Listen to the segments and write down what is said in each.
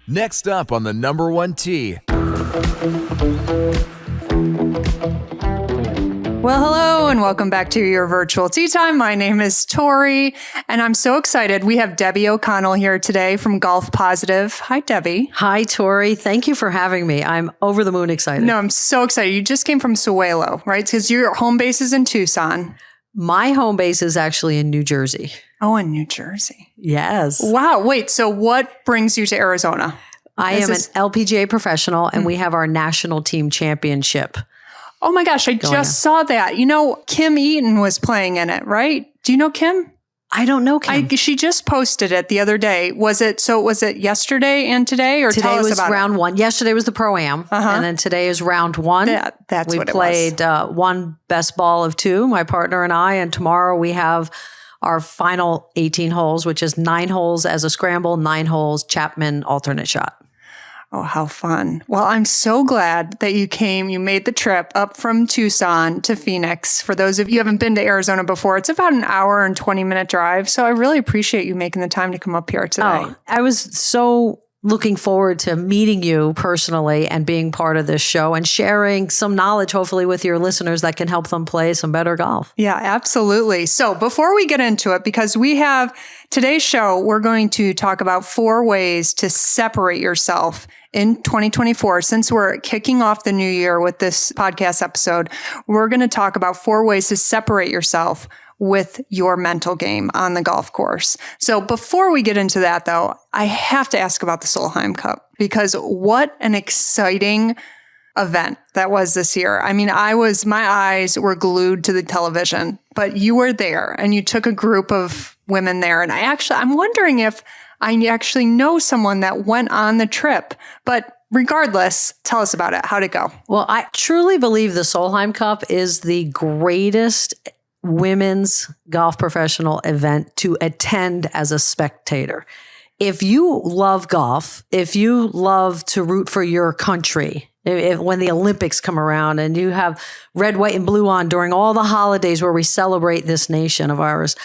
Next up on the number one tee. Well, hello and welcome back to your virtual tea time. My name is Tori and I'm so excited. We have Debbie O'Connell here today from Golf Positive. Hi, Debbie. Hi, Tori. Thank you for having me. I'm over the moon excited. No, I'm so excited. You just came from Suelo, right? Because your home base is in Tucson. My home base is actually in New Jersey. Oh, in New Jersey. Yes. Wow. Wait, so what brings you to Arizona? I am an LPGA professional and we have our national team championship. Oh my gosh, I just saw that. You know, Kim Eaton was playing in it, right? Do you know Kim? I don't know Kim. She just posted it the other day. Was it yesterday and today? Or today tell us was about round one. Yesterday was the Pro-Am. And then today is round one. That's what it was. We played one best ball of two, my partner and I. And tomorrow we have our final 18 holes, which is 9 holes as a scramble, 9 holes Chapman alternate shot. Oh, how fun. Well, I'm so glad that you made the trip up from Tucson to Phoenix. For those of you who haven't been to Arizona before, it's about an hour and 20-minute drive. So I really appreciate you making the time to come up here today. Oh, I was so looking forward to meeting you personally and being part of this show and sharing some knowledge, hopefully, with your listeners that can help them play some better golf. Yeah, absolutely. So before we get into it, because we have today's show, we're going to talk about 4 ways to separate yourself in 2024. Since we're kicking off the new year with this podcast episode, we're going to talk about 4 ways to separate yourself with your mental game on the golf course. So before we get into that, though, I have to ask about the Solheim Cup, because what an exciting event that was this year. I mean, my eyes were glued to the television, but you were there and you took a group of women there. And I'm wondering if I actually know someone that went on the trip, but regardless, tell us about it. How'd it go? Well, I truly believe the Solheim Cup is the greatest women's golf professional event to attend as a spectator. If you love golf, if you love to root for your country, when the Olympics come around and you have red, white, and blue on during all the holidays where we celebrate this nation of ours,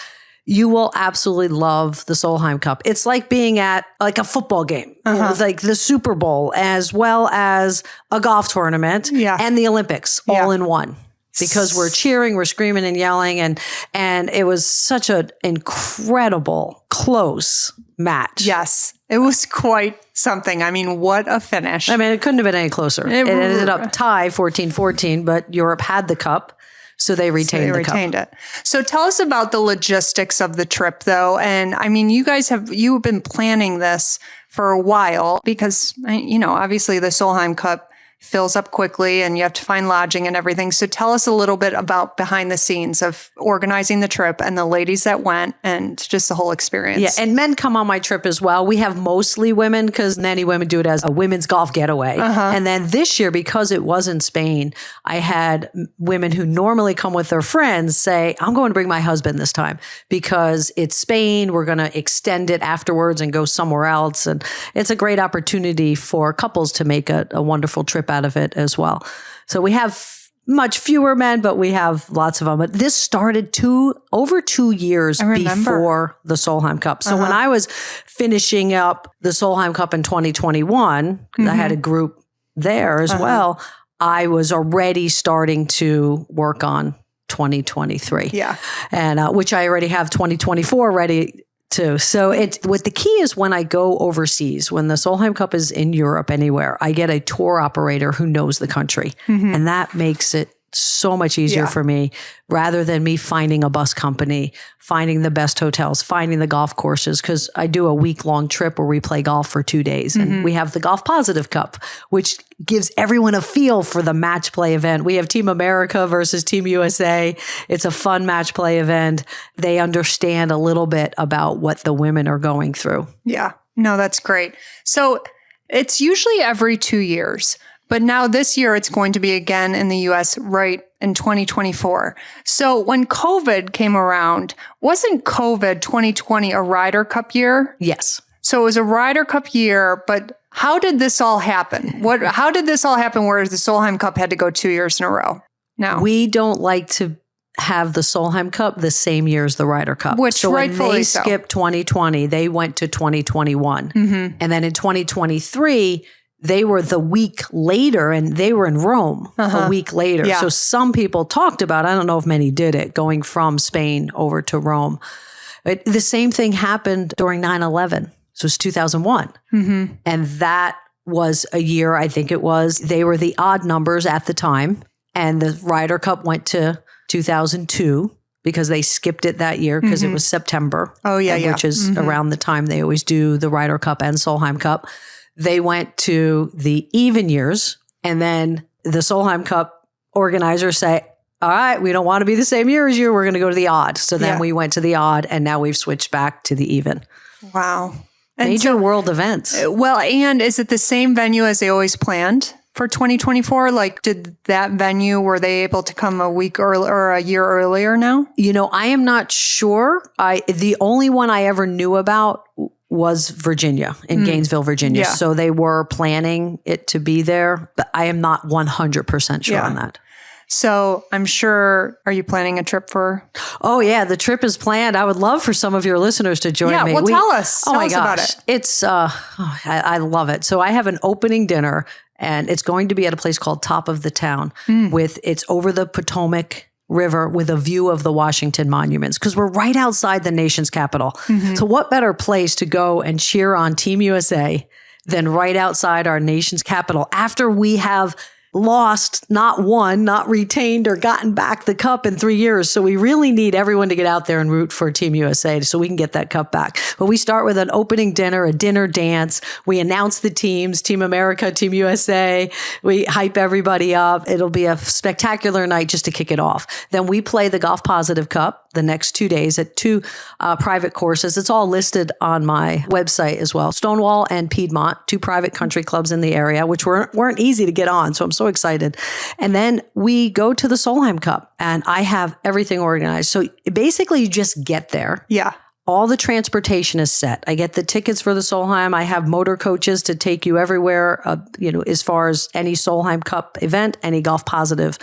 you will absolutely love the Solheim Cup. It's like being at like a football game, like the Super Bowl, as well as a golf tournament and the Olympics all in one. Because we're cheering, we're screaming and yelling, and it was such an incredible, close match. Yes, it was quite something. I mean, what a finish. I mean, it couldn't have been any closer. It ended up tie 14-14, but Europe had the cup, so they retained the cup. It. So tell us about the logistics of the trip, though. And I mean, you've been planning this for a while because, obviously the Solheim Cup fills up quickly and you have to find lodging and everything. So tell us a little bit about behind the scenes of organizing the trip and the ladies that went and just the whole experience. Yeah, and men come on my trip as well. We have mostly women because many women do it as a women's golf getaway. And then this year, because it was in Spain, I had women who normally come with their friends say, I'm going to bring my husband this time because it's Spain. We're going to extend it afterwards and go somewhere else. And it's a great opportunity for couples to make a wonderful trip out of it as well. So we have much fewer men, but we have lots of them. But this started over 2 years before the Solheim Cup. So when I was finishing up the Solheim Cup in 2021, I had a group there as well. I was already starting to work on 2023. Yeah. And which I already have 2024 ready too. So what the key is when I go overseas, when the Solheim Cup is in Europe anywhere, I get a tour operator who knows the country. And that makes it so much easier for me rather than me finding a bus company, finding the best hotels, finding the golf courses. Because I do a week-long trip where we play golf for 2 days. And we have the Golf Positive Cup, which gives everyone a feel for the match play event. We have Team America versus Team USA. It's a fun match play event. They understand a little bit about what the women are going through. Yeah. No, that's great. So it's usually every 2 years. But now this year, it's going to be again in the U.S. right in 2024. So when COVID came around, wasn't COVID 2020 a Ryder Cup year? Yes. So it was a Ryder Cup year, but how did this all happen? How did this all happen where the Solheim Cup had to go 2 years in a row? No. We don't like to have the Solheim Cup the same year as the Ryder Cup. Which so when rightfully they so. skipped 2020, they went to 2021. And then in 2023, they were the week later and they were in Rome a week later. Yeah. So some people talked about, I don't know if many did it, going from Spain over to Rome. But the same thing happened during 9/11. So it was 2001. And that was a year, I think it was, they were the odd numbers at the time. And the Ryder Cup went to 2002 because they skipped it that year because it was September. Oh, yeah. Which is around the time they always do the Ryder Cup and Solheim Cup. They went to the even years, and then the Solheim Cup organizers say, all right, we don't want to be the same year as you. We're going to go to the odd. So then we went to the odd, and now we've switched back to the even. Wow. And Major world events. well, and is it the same venue as they always planned for 2024? Like, did that venue, were they able to come a week or a year earlier now? You know, I am not sure. The only one I ever knew about was Virginia, in Gainesville, Virginia. Yeah. So they were planning it to be there, but I am not 100% sure on that. So I'm sure, are you planning a trip for? Oh yeah, the trip is planned. I would love for some of your listeners to join me. Well, tell us. Oh Tell my us gosh. about it. It's, I love it. So I have an opening dinner and it's going to be at a place called Top of the Town it's over the Potomac River with a view of the Washington monuments because we're right outside the nation's capital. So what better place to go and cheer on Team USA than right outside our nation's capital after we have lost, not won, not retained or gotten back the cup in 3 years. So we really need everyone to get out there and root for Team USA so we can get that cup back. But we start with an opening dinner, a dinner dance. We announce the teams, Team America, Team USA. We hype everybody up. It'll be a spectacular night just to kick it off. Then we play the Golf Positive Cup the next 2 days at two private courses. It's all listed on my website as well. Stonewall and Piedmont, two private country clubs in the area, which weren't easy to get on. So I'm so excited. And then we go to the Solheim Cup and I have everything organized. So basically you just get there. Yeah. All the transportation is set. I get the tickets for the Solheim. I have motor coaches to take you everywhere, as far as any Solheim Cup event, any Golf Positive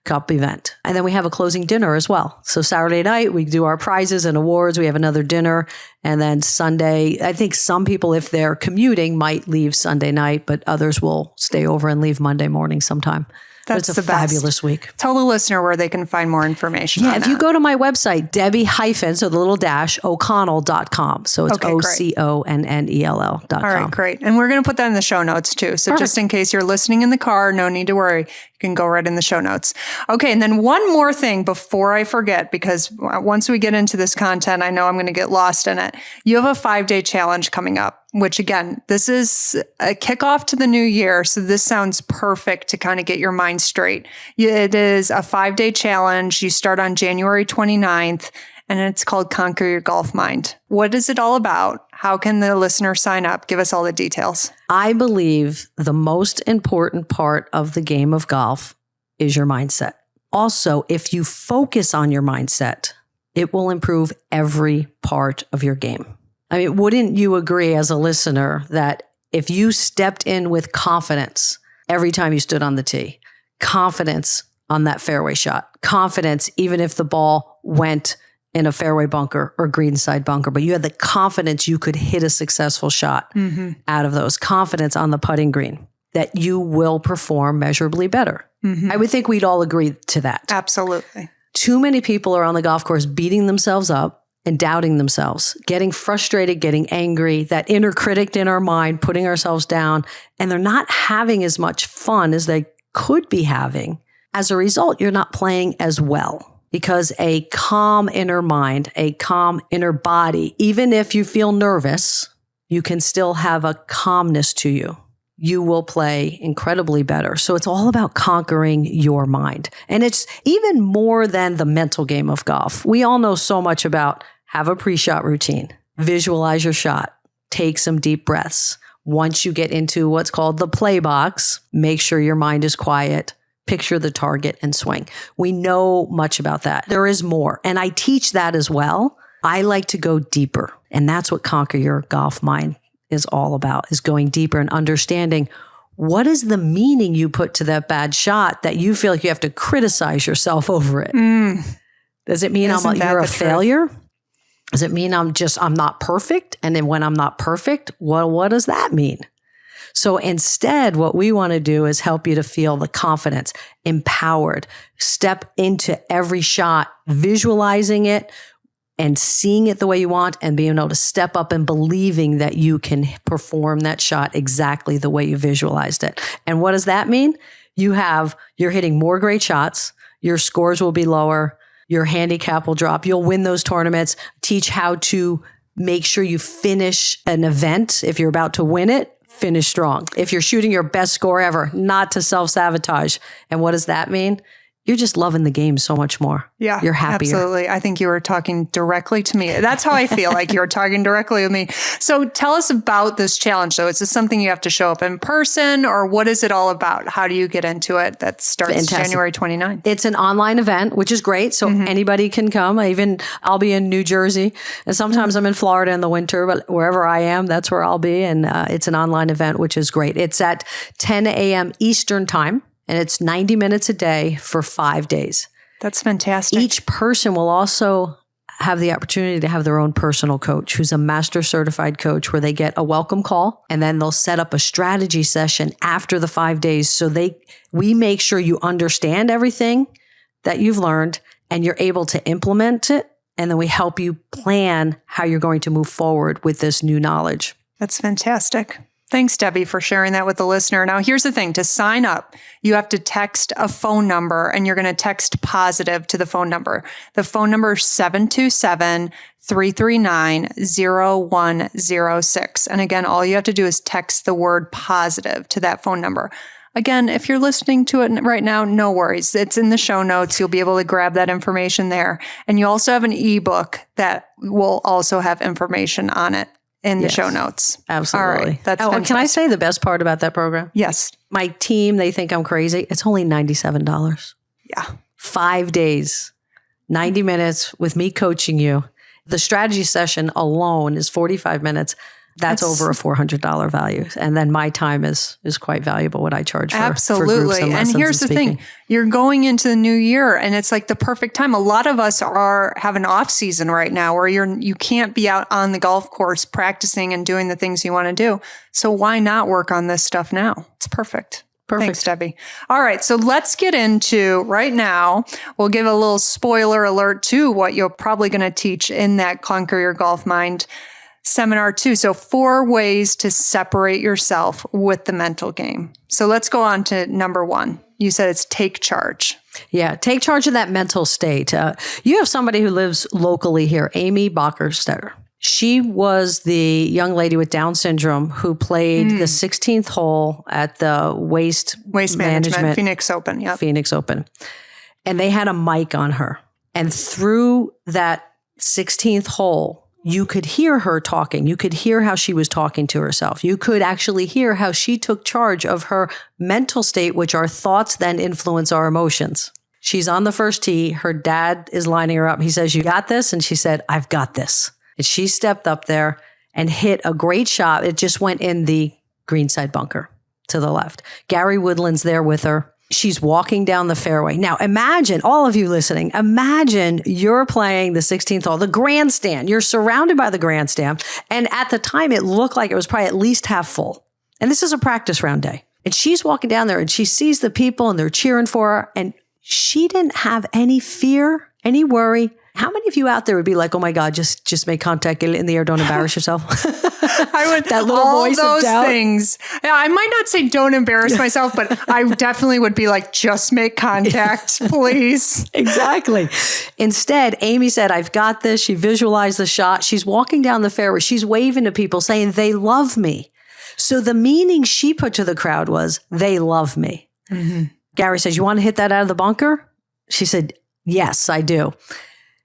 Cup event. And then we have a closing dinner as well. So Saturday night, we do our prizes and awards. We have another dinner. And then Sunday, I think some people, if they're commuting, might leave Sunday night, but others will stay over and leave Monday morning sometime. That's it's a the best. fabulous week. Tell the listener where they can find more information. Yeah, if you go to my website, Debbie hyphen, so the little dash, O'Connell.com. So it's OCONNELL.com. All right, great. And we're going to put that in the show notes too. So just in case you're listening in the car, no need to worry. You can go right in the show notes. Okay. And then one more thing before I forget, because once we get into this content, I know I'm going to get lost in it. You have a 5-day challenge coming up, which again, this is a kickoff to the new year. So this sounds perfect to kind of get your mind straight. It is a 5-day challenge. You start on January 29th. And it's called Conquer Your Golf Mind. What is it all about? How can the listener sign up? Give us all the details. I believe the most important part of the game of golf is your mindset. Also, if you focus on your mindset, it will improve every part of your game. I mean, wouldn't you agree as a listener that if you stepped in with confidence every time you stood on the tee, confidence on that fairway shot, confidence even if the ball went in a fairway bunker or greenside bunker, but you had the confidence you could hit a successful shot out of those, confidence on the putting green, that you will perform measurably better. I would think we'd all agree to that. Absolutely. Too many people are on the golf course beating themselves up and doubting themselves, getting frustrated, getting angry, that inner critic in our mind, putting ourselves down, and they're not having as much fun as they could be having. As a result, you're not playing as well. Because a calm inner mind, a calm inner body, even if you feel nervous, you can still have a calmness to you. You will play incredibly better. So it's all about conquering your mind. And it's even more than the mental game of golf. We all know so much about have a pre-shot routine, visualize your shot, take some deep breaths. Once you get into what's called the play box, make sure your mind is quiet. Picture the target and swing. We know much about that. There is more. And I teach that as well. I like to go deeper. And that's what Conquer Your Golf Mind is all about, is going deeper and understanding what is the meaning you put to that bad shot that you feel like you have to criticize yourself over it. Does it mean you're a failure? Does it mean I'm not perfect? And then when I'm not perfect, well, what does that mean? So instead, what we want to do is help you to feel the confidence, empowered, step into every shot, visualizing it and seeing it the way you want, and being able to step up and believing that you can perform that shot exactly the way you visualized it. And what does that mean? You're hitting more great shots. Your scores will be lower. Your handicap will drop. You'll win those tournaments. Teach how to make sure you finish an event. If you're about to win it, finish strong. If you're shooting your best score ever, not to self-sabotage. And what does that mean? You're just loving the game so much more. Yeah, you're happier. Absolutely. I think you were talking directly to me. That's how I feel, like you're talking directly with me. So tell us about this challenge, though. Is this something you have to show up in person, or what is it all about? How do you get into it? That starts Fantastic. January 29th. It's an online event, which is great. So anybody can come. I'll be in New Jersey, and sometimes I'm in Florida in the winter, but wherever I am, that's where I'll be. And it's an online event, which is great. It's at 10 a.m. Eastern time. And it's 90 minutes a day for 5 days. That's fantastic. Each person will also have the opportunity to have their own personal coach who's a master certified coach, where they get a welcome call, and then they'll set up a strategy session after the 5 days. So we make sure you understand everything that you've learned and you're able to implement it. And then we help you plan how you're going to move forward with this new knowledge. That's fantastic. Thanks, Debbie, for sharing that with the listener. Now, here's the thing. To sign up, you have to text a phone number, and you're going to text positive to the phone number. The phone number is 727-339-0106. And again, all you have to do is text the word positive to that phone number. Again, if you're listening to it right now, no worries. It's in the show notes. You'll be able to grab that information there. And you also have an ebook that will also have information on it in the show notes. Absolutely. All right. That's fantastic. Can I say the best part about that program? Yes. My team, they think I'm crazy. It's only $97. Yeah. 5 days, 90 minutes with me coaching you. The strategy session alone is 45 minutes. That's over a $400 value. And then my time is quite valuable, what I charge for. Absolutely. For groups and lessons here's the speaking. thing. You're going into the new year, and it's like the perfect time. A lot of us have an off season right now where you can't be out on the golf course practicing and doing the things you want to do. So why not work on this stuff now? It's perfect. Thanks, Debbie. All right. So let's get into right now. We'll give a little spoiler alert to what you're probably going to teach in that Conquer Your Golf Mind Seminar 2. So 4 ways to separate yourself with the mental game. So let's go on to number 1. You said it's take charge. Yeah, take charge of that mental state. You have somebody who lives locally here, Amy Bockerstetter. She was the young lady with Down syndrome who played the 16th hole at the Waste Management Phoenix Open. Yep. Phoenix Open. And they had a mic on her. And through that 16th hole, you could hear her talking. You could hear how she was talking to herself. You could actually hear how she took charge of her mental state, which our thoughts then influence our emotions. She's on the first tee. Her dad is lining her up. He says, "You got this?" And she said, "I've got this." And she stepped up there and hit a great shot. It just went in the greenside bunker to the left. Gary Woodland's there with her. She's walking down the fairway. Now, imagine, all of you listening, imagine you're playing the 16th hole, the grandstand. You're surrounded by the grandstand. And at the time, it looked like it was probably at least half full. And this is a practice round day. And she's walking down there and she sees the people and they're cheering for her. And she didn't have any fear, any worry. How many of you out there would be like, "Oh my God, just make contact, get it in the air, don't embarrass yourself"? I would. That little all voice those of doubt. Things. Yeah, I might not say don't embarrass myself, but I definitely would be like, just make contact, please. Exactly. Instead, Amy said, "I've got this." She visualized the shot. She's walking down the fairway. She's waving to people saying, "They love me." So the meaning she put to the crowd was, "They love me." Mm-hmm. Gary says, "You want to hit that out of the bunker?" She said, "Yes, I do."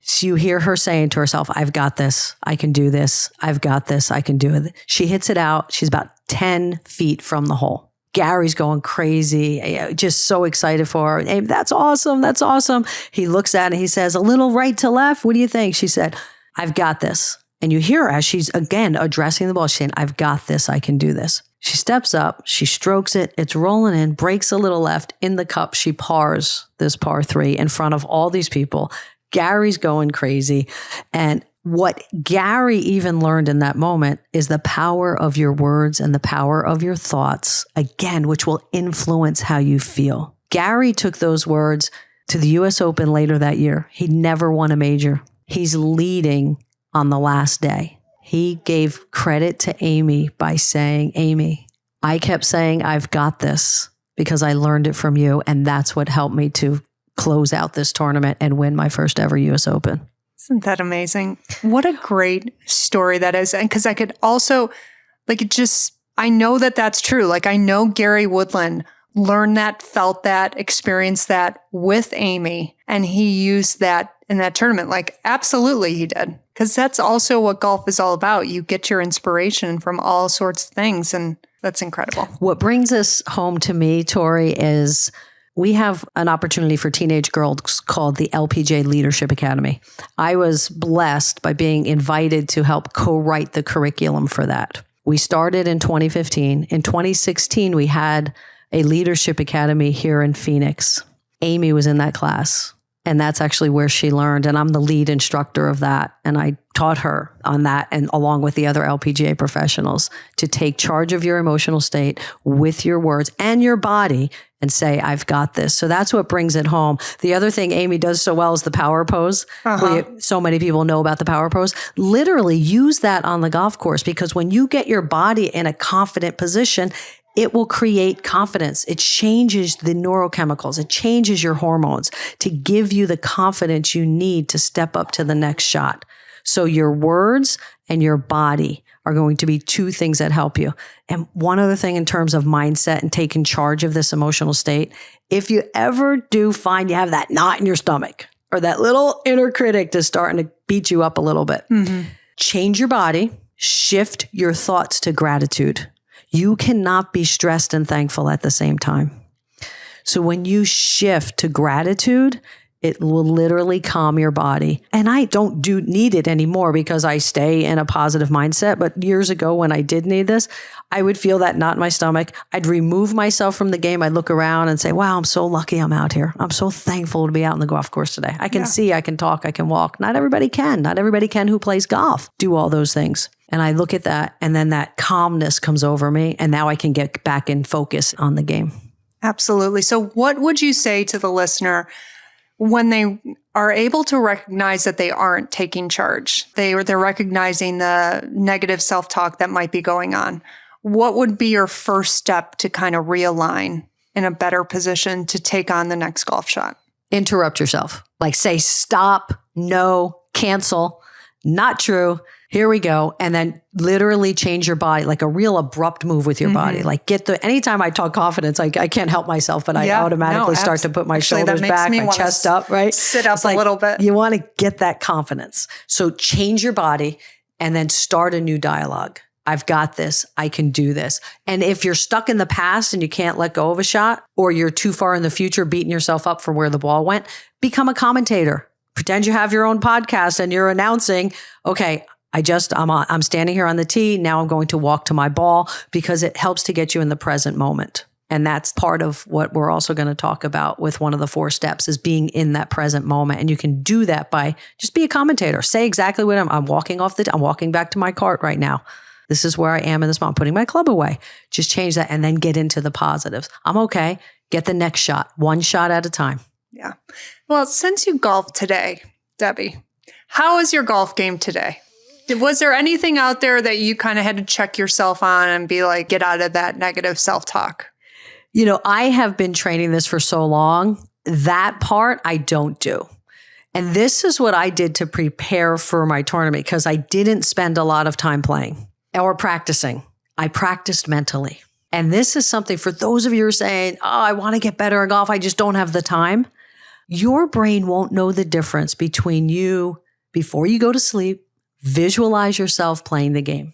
So you hear her saying to herself, "I've got this. I can do this. I've got this. I can do it." She hits it out. She's about 10 feet from the hole. Gary's going crazy, just so excited for her. "Hey, that's awesome. That's awesome." He looks at it. He says, "A little right to left. What do you think?" She said, "I've got this." And you hear her as she's again addressing the ball. She's saying, "I've got this. I can do this." She steps up. She strokes it. It's rolling in, breaks a little left in the cup. She pars this par 3 in front of all these people. Gary's going crazy. And what Gary even learned in that moment is the power of your words and the power of your thoughts, again, which will influence how you feel. Gary took those words to the US Open later that year. He never won a major. He's leading on the last day. He gave credit to Amy by saying, Amy, I kept saying, I've got this because I learned it from you. And that's what helped me to close out this tournament and win my first ever US Open. Isn't that amazing? What a great story that is. And because I could also, I know that that's true. Like, I know Gary Woodland learned that, felt that, experienced that with Amy, and he used that in that tournament. Like, absolutely he did. Because that's also what golf is all about. You get your inspiration from all sorts of things, and that's incredible. What brings us home to me, Tori, is we have an opportunity for teenage girls called the LPGA Leadership Academy. I was blessed by being invited to help co-write the curriculum for that. We started in 2015. In 2016, we had a leadership academy here in Phoenix. Amy was in that class, and that's actually where she learned. And I'm the lead instructor of that. And I taught her on that, and along with the other LPGA professionals, to take charge of your emotional state with your words and your body and say, I've got this. So that's what brings it home. The other thing Amy does so well is the power pose. So many people know about the power pose. Literally use that on the golf course, because when you get your body in a confident position, it will create confidence. It changes the neurochemicals. It changes your hormones to give you the confidence you need to step up to the next shot. So your words and your body are going to be two things that help you. And one other thing in terms of mindset and taking charge of this emotional state, if you ever do find you have that knot in your stomach or that little inner critic is starting to beat you up a little bit, change your body, shift your thoughts to gratitude. You cannot be stressed and thankful at the same time. So when you shift to gratitude, it will literally calm your body. And I don't need it anymore because I stay in a positive mindset. But years ago when I did need this, I would feel that knot in my stomach. I'd remove myself from the game. I'd look around and say, wow, I'm so lucky I'm out here. I'm so thankful to be out on the golf course today. I can see, I can talk, I can walk. Not everybody can. Not everybody can who plays golf do all those things. And I look at that, and then that calmness comes over me. And now I can get back in focus on the game. Absolutely. So what would you say to the listener when they are able to recognize that they aren't taking charge? They're recognizing the negative self-talk that might be going on. What would be your first step to kind of realign in a better position to take on the next golf shot? Interrupt yourself. Like say, stop, no, cancel, not true. Here we go. And then literally change your body, like a real abrupt move with your body. Like anytime I talk confidence, I can't help myself, but I automatically start to put my shoulders back, my chest up, right? Sit up a little bit. You want to get that confidence. So change your body and then start a new dialogue. I've got this. I can do this. And if you're stuck in the past and you can't let go of a shot, or you're too far in the future beating yourself up for where the ball went, become a commentator. Pretend you have your own podcast and you're announcing, okay, I'm standing here on the tee. Now I'm going to walk to my ball, because it helps to get you in the present moment. And that's part of what we're also going to talk about with one of the 4 steps, is being in that present moment. And you can do that by just be a commentator. Say exactly what I'm walking I'm walking back to my cart right now. This is where I am in this moment. I'm putting my club away. Just change that and then get into the positives. I'm okay. Get the next shot, one shot at a time. Yeah. Well, since you golf today, Debbie, how is your golf game today? Was there anything out there that you kind of had to check yourself on and be like, get out of that negative self-talk? You know, I have been training this for so long. That part I don't do. And this is what I did to prepare for my tournament, because I didn't spend a lot of time playing or practicing. I practiced mentally. And this is something for those of you who are saying, oh, I want to get better at golf, I just don't have the time. Your brain won't know the difference between you before you go to sleep. Visualize yourself playing the game,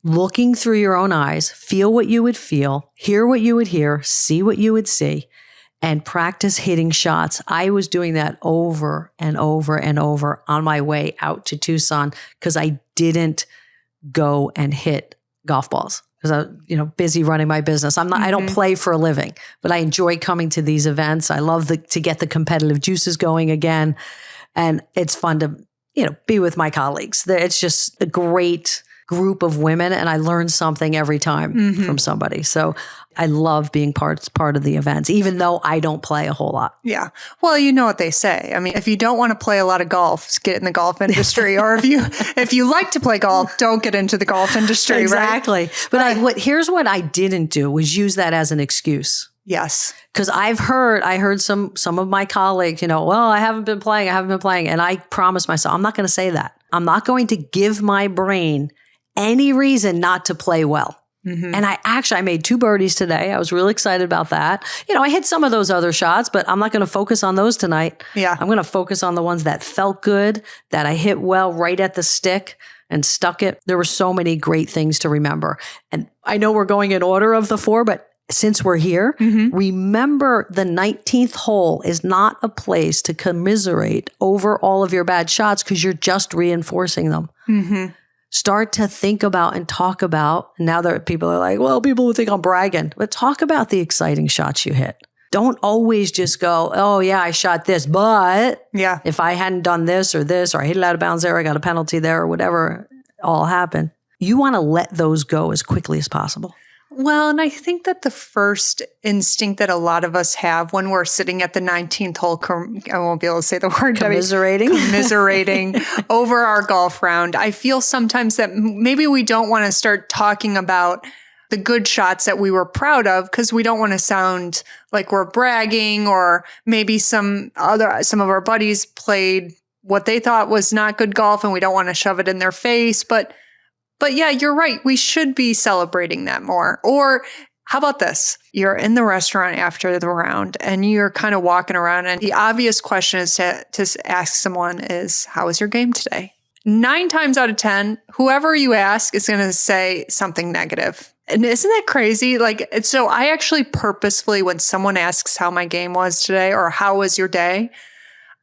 looking through your own eyes, feel what you would feel, hear what you would hear, see what you would see, and practice hitting shots. I was doing that over and over and over on my way out to Tucson, because I didn't go and hit golf balls because I was, busy running my business. I don't play for a living, but I enjoy coming to these events. I love to get the competitive juices going again. And it's fun to, be with my colleagues. It's just a great group of women, and I learn something every time from somebody. So I love being part of the events, even though I don't play a whole lot. Yeah. Well, you know what they say. I mean, if you don't want to play a lot of golf, get in the golf industry. Or if you like to play golf, don't get into the golf industry, exactly. Right? But here's what I didn't do was use that as an excuse. Yes. Because I heard some of my colleagues, well, I haven't been playing. And I promised myself, I'm not going to say that. I'm not going to give my brain any reason not to play well. And I made 2 birdies today. I was really excited about that. I hit some of those other shots, but I'm not going to focus on those tonight. Yeah. I'm going to focus on the ones that felt good, that I hit well right at the stick and stuck it. There were so many great things to remember. And I know we're going in order of the 4, but since we're here, remember the 19th hole is not a place to commiserate over all of your bad shots because you're just reinforcing them. Start to think about and talk about. Now that people are like, well, people will think I'm bragging, but talk about the exciting shots you hit. Don't always just go, oh yeah, I shot this, but if I hadn't done this, or I hit it out of bounds there, I got a penalty there, or whatever all happened. You want to let those go as quickly as possible. Well, and I think that the first instinct that a lot of us have when we're sitting at the 19th hole, I won't be able to say the word. Commiserating over our golf round. I feel sometimes that maybe we don't want to start talking about the good shots that we were proud of because we don't want to sound like we're bragging, or maybe some of our buddies played what they thought was not good golf and we don't want to shove it in their face. But yeah, you're right. We should be celebrating that more. Or how about this? You're in the restaurant after the round and you're kind of walking around, and the obvious question is to ask someone is, how was your game today? 9 times out of 10, whoever you ask is going to say something negative. And isn't that crazy? So I actually purposefully, when someone asks how my game was today or how was your day,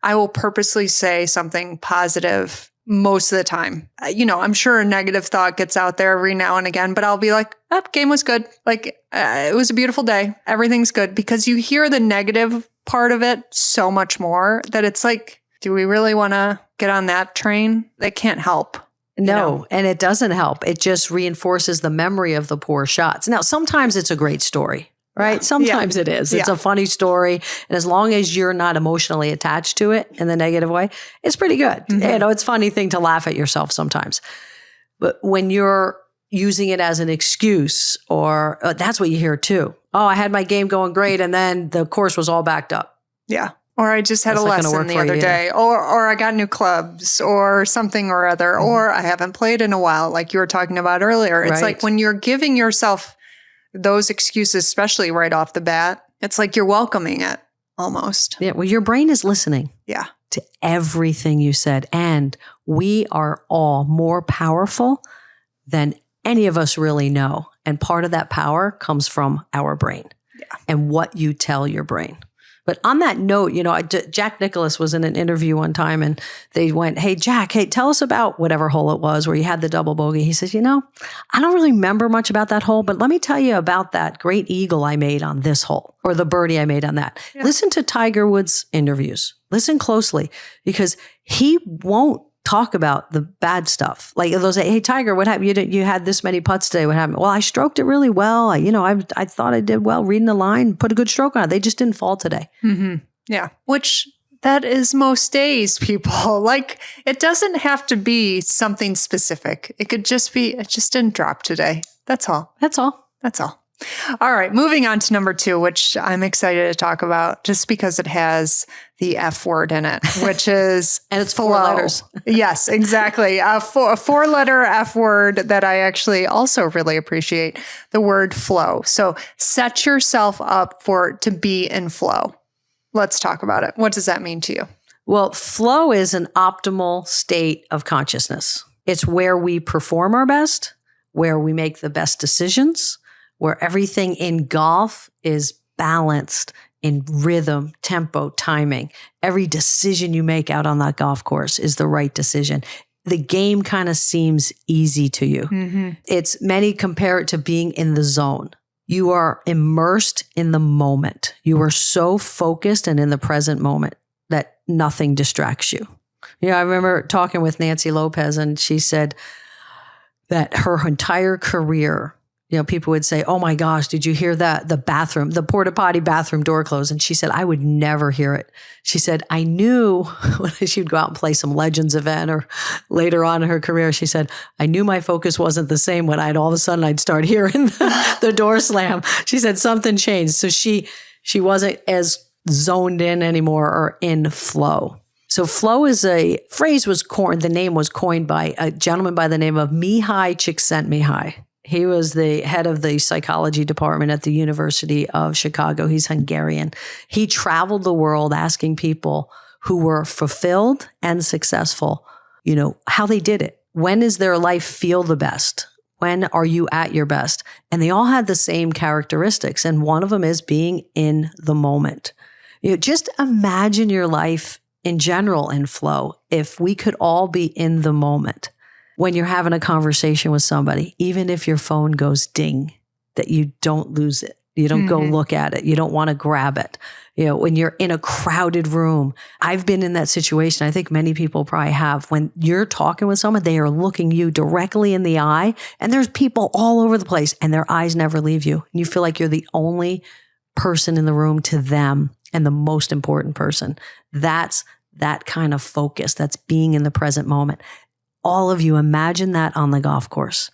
I will purposely say something positive most of the time. I'm sure a negative thought gets out there every now and again, but I'll be like, game was good. It was a beautiful day. Everything's good. Because you hear the negative part of it so much more that it's like, do we really want to get on that train? That can't help. No, and it doesn't help. It just reinforces the memory of the poor shots. Now, sometimes it's a great story. Right? Sometimes it is. It's a funny story. And as long as you're not emotionally attached to it in the negative way, it's pretty good. It's a funny thing to laugh at yourself sometimes. But when you're using it as an excuse, or that's what you hear too. Oh, I had my game going great, and then the course was all backed up. Yeah. Or I just had a lesson the other day, or I got new clubs or something or other, or I haven't played in a while, like you were talking about earlier. It's like when you're giving yourself those excuses, especially right off the bat, it's like you're welcoming it almost. Yeah. Well, your brain is listening. Yeah. To everything you said. And we are all more powerful than any of us really know. And part of that power comes from our brain and what you tell your brain. But on that note, Jack Nicklaus was in an interview one time and they went, hey, Jack, tell us about whatever hole it was where you had the double bogey. He says, I don't really remember much about that hole, but let me tell you about that great eagle I made on this hole, or the birdie I made on that. Yeah. Listen to Tiger Woods' interviews. Listen closely, because he won't talk about the bad stuff. Like they'll say, hey, Tiger, what happened? You had this many putts today. What happened? Well, I stroked it really well. I thought I did well reading the line, put a good stroke on it. They just didn't fall today. Yeah. Which that is most days, people. It doesn't have to be something specific. It could just be, it just didn't drop today. That's all. All right, moving on to number 2, which I'm excited to talk about just because it has the F word in it, which is and it's flow. 4 letters. Yes, exactly. A 4-letter F word that I actually also really appreciate, the word flow. So set yourself up to be in flow. Let's talk about it. What does that mean to you? Well, flow is an optimal state of consciousness. It's where we perform our best, where we make the best decisions, where everything in golf is balanced in rhythm, tempo, timing. Every decision you make out on that golf course is the right decision. The game kind of seems easy to you. Many compare it to being in the zone. You are immersed in the moment. You are so focused and in the present moment that nothing distracts you. Yeah, I remember talking with Nancy Lopez, and she said that her entire career, people would say, "Oh my gosh, did you hear that? The porta potty bathroom door closed." And she said, "I would never hear it." She said, "I knew," when she'd go out and play some Legends event or later on in her career, she said, "I knew my focus wasn't the same when all of a sudden I'd start hearing the door slam." She said something changed. So she wasn't as zoned in anymore or in flow. So flow is a phrase the name was coined by a gentleman by the name of Mihai Csikszentmihalyi. He was the head of the psychology department at the University of Chicago. He's Hungarian. He traveled the world asking people who were fulfilled and successful, how they did it. When does their life feel the best? When are you at your best? And they all had the same characteristics. And one of them is being in the moment. Just imagine your life in general in flow. If we could all be in the moment when you're having a conversation with somebody, even if your phone goes ding, that you don't lose it. You don't go look at it. You don't want to grab it. When you're in a crowded room, I've been in that situation. I think many people probably have. When you're talking with someone, they are looking you directly in the eye, and there's people all over the place, and their eyes never leave you. And you feel like you're the only person in the room to them and the most important person. That's that kind of focus. That's being in the present moment. All of you, imagine that on the golf course.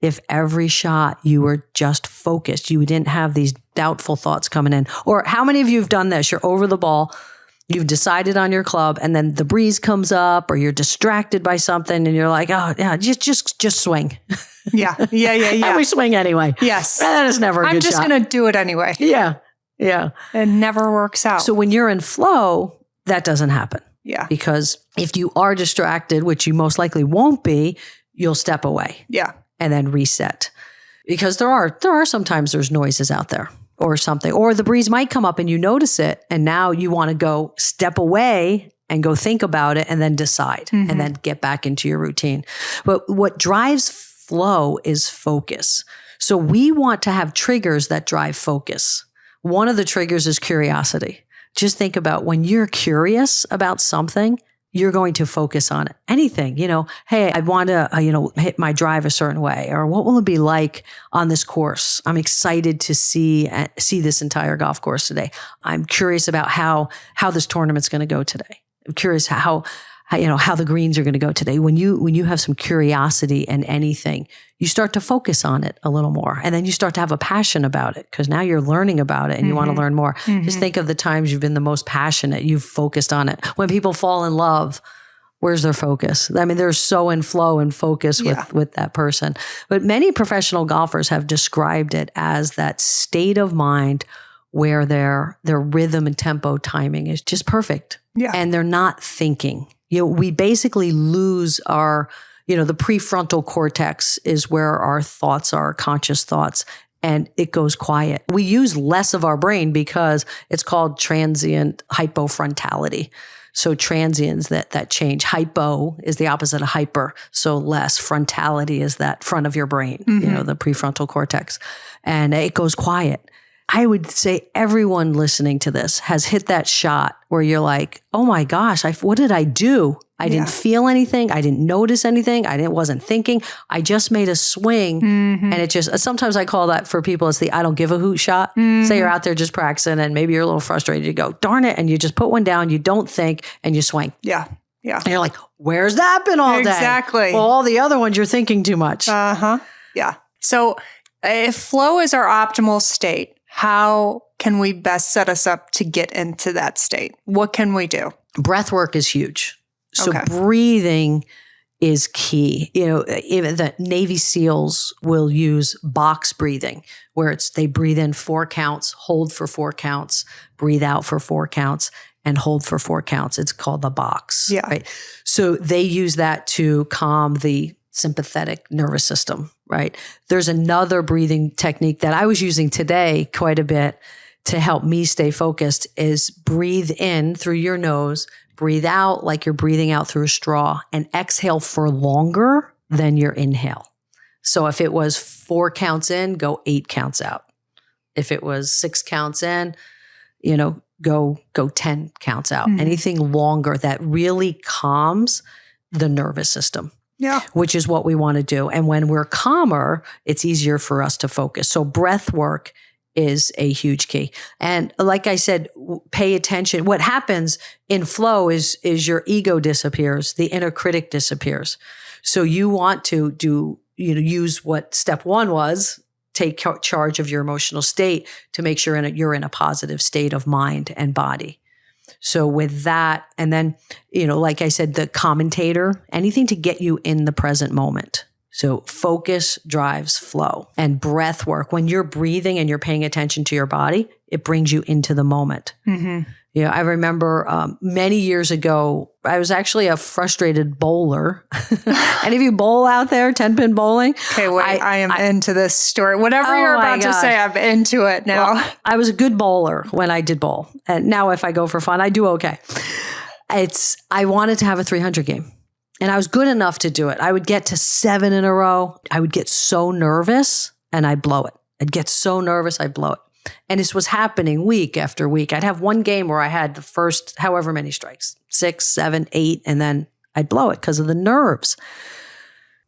If every shot you were just focused, you didn't have these doubtful thoughts coming in. Or how many of you have done this? You're over the ball, you've decided on your club, and then the breeze comes up, or you're distracted by something, and you're like, "Oh yeah, just swing." Yeah. And we swing anyway. Yes. That is never a good I'm just shot. going to do it anyway. Yeah. It never works out. So when you're in flow, that doesn't happen. Yeah. Because if you are distracted, which you most likely won't be, you'll step away. Yeah. And then reset. Because there are sometimes there's noises out there or something, or the breeze might come up and you notice it. And now you want to go step away and go think about it and then decide and then get back into your routine. But what drives flow is focus. So we want to have triggers that drive focus. One of the triggers is curiosity. Just think about when you're curious about something, you're going to focus on it. Anything, hey, I want to, hit my drive a certain way, or what will it be like on this course? I'm excited to see this entire golf course today. I'm curious about how this tournament's going to go today. I'm curious how the greens are going to go today. When you have some curiosity in anything, you start to focus on it a little more. And then you start to have a passion about it because now you're learning about it and you want to learn more. Just think of the times you've been the most passionate, you've focused on it. When people fall in love, where's their focus? I mean, they're so in flow and focus with that person. But many professional golfers have described it as that state of mind where their rhythm and tempo timing is just perfect. Yeah. And they're not thinking. We basically lose our, the prefrontal cortex is where our thoughts are, conscious thoughts, and it goes quiet. We use less of our brain because it's called transient hypofrontality. So transients that change. Hypo is the opposite of hyper. So less. Frontality is that front of your brain, the prefrontal cortex. And it goes quiet. I would say everyone listening to this has hit that shot where you're like, oh my gosh, what did I do? I didn't feel anything. I didn't notice anything. Wasn't thinking. I just made a swing. And it just, sometimes I call that for people, it's the I don't give a hoot shot. Say you're out there just practicing and maybe you're a little frustrated. You go, darn it. And you just put one down. You don't think and you swing. Yeah. Yeah. And you're like, where's that been all day? Exactly. Well, all the other ones you're thinking too much. Yeah. So if flow is our optimal state, how can we best set us up to get into that state? What can we do? Breath work is huge. So breathing is key. Even the Navy SEALs will use box breathing, where they breathe in 4 counts, hold for 4 counts, breathe out for 4 counts, and hold for 4 counts. It's called the box. Yeah. Right. So they use that to calm the sympathetic nervous system, right? There's another breathing technique that I was using today quite a bit to help me stay focused is breathe in through your nose, breathe out like you're breathing out through a straw, and exhale for longer than your inhale. So if it was 4 counts in, go 8 counts out. If it was 6 counts in, go 10 counts out. Anything longer that really calms the nervous system. Yeah. Which is what we want to do. And when we're calmer, it's easier for us to focus. So breath work is a huge key. And like I said, pay attention. What happens in flow is your ego disappears, the inner critic disappears. So you want to use what step one was, take charge of your emotional state to make sure you're in a positive state of mind and body. So with that, and then, like I said, the commentator, anything to get you in the present moment. So focus drives flow, and breath work. When you're breathing and you're paying attention to your body, it brings you into the moment. I remember many years ago, I was actually a frustrated bowler. Any of you bowl out there, 10-pin bowling? Okay, wait, I am into this story. Whatever you're about to say, I'm into it now. Well, I was a good bowler when I did bowl. And now if I go for fun, I do okay. I wanted to have a 300 game. And I was good enough to do it. I would get to 7 in a row. I would get so nervous and I'd blow it. I'd get so nervous, I'd blow it. And this was happening week after week. I'd have one game where I had the first however many strikes, 6, 7, 8, and then I'd blow it because of the nerves.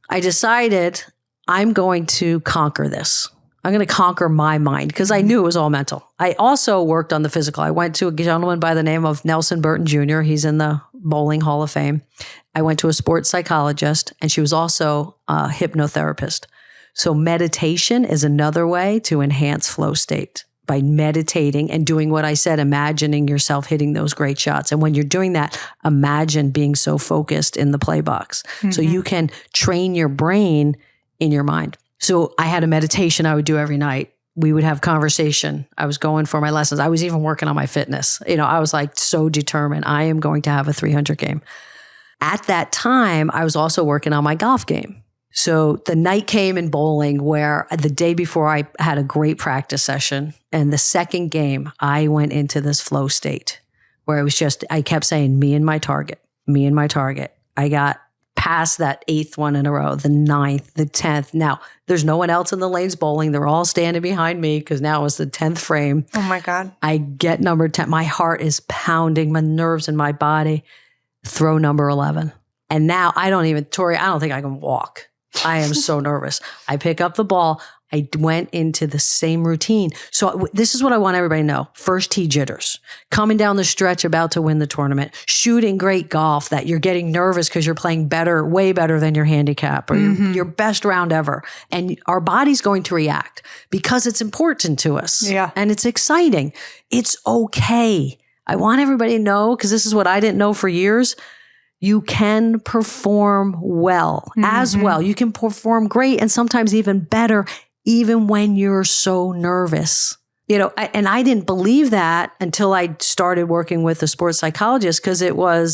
I decided I'm going to conquer this. I'm going to conquer my mind because I knew it was all mental. I also worked on the physical. I went to a gentleman by the name of Nelson Burton Jr. He's in the Bowling Hall of Fame. I went to a sports psychologist, and she was also a hypnotherapist. So meditation is another way to enhance flow state by meditating and doing what I said, imagining yourself hitting those great shots. And when you're doing that, imagine being so focused in the play box. So you can train your brain in your mind. So I had a meditation I would do every night. We would have conversation. I was going for my lessons. I was even working on my fitness. I was like so determined. I am going to have a 300 game. At that time, I was also working on my golf game. So the night came in bowling where the day before I had a great practice session, and the second game, I went into this flow state where I kept saying, me and my target, me and my target. I got past that 8th one in a row, the 9th, the 10th. Now, there's no one else in the lanes bowling. They're all standing behind me because now it's the 10th frame. Oh my God. I get number 10. My heart is pounding, my nerves in my body. Throw number 11. And now Tori, I don't think I can walk. I am so nervous. I pick up the ball. I went into the same routine. So this is what I want everybody to know. First tee jitters, coming down the stretch, about to win the tournament, shooting great golf that you're getting nervous because you're playing better, way better than your handicap or your best round ever. And our body's going to react because it's important to us. Yeah. And it's exciting. It's okay. I want everybody to know, because this is what I didn't know for years. You can perform well, as well. You can perform great and sometimes even better, even when you're so nervous. And I didn't believe that until I started working with a sports psychologist, because